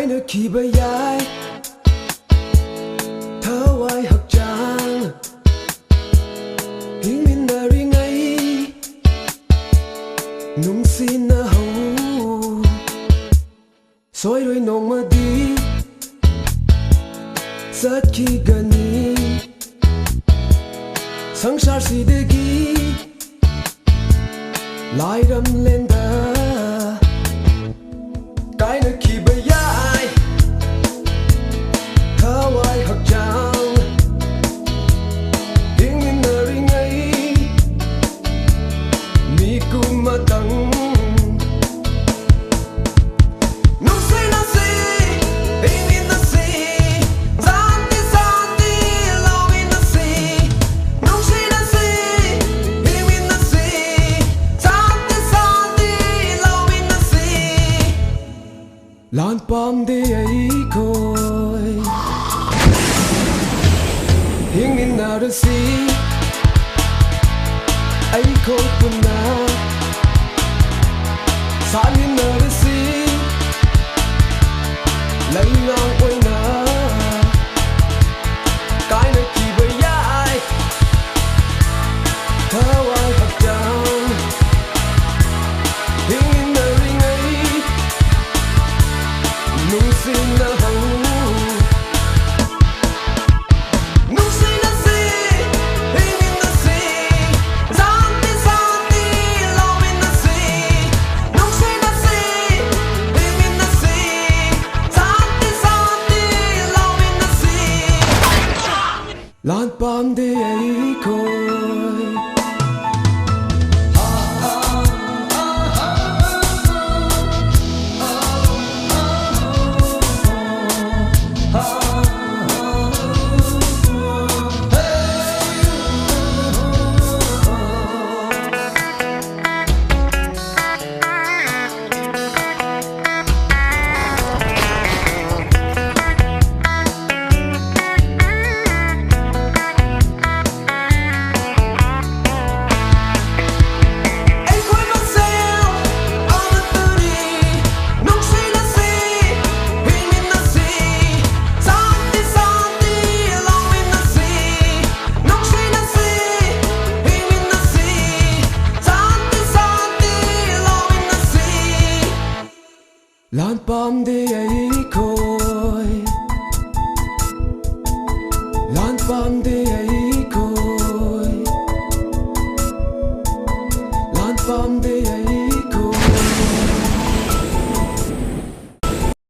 nơi khi bay dài tháo ai hạc trang hình min na ring ấy nung xin na hậu soi đôi nong mà đi rất khi gần đi sáng sáng si để ghi lại đâm lên ta cái nơi khi bay dài tháo ai hạc trang hình min na ring ấy mi cùng mà tăng lan pam de ai khoi hình min na ra si ai khoi pun na sa min na ra si lấy ngang quay na cái nơi khi bay dài tháo ai hạc trang hình min na ring ấy nung xin na hậu nung xin na si hình min na si gian đi lâu min na si nung xin na si hình min na si gian đi lâu min na si lan pam de ai khoi lan pam de ai khoi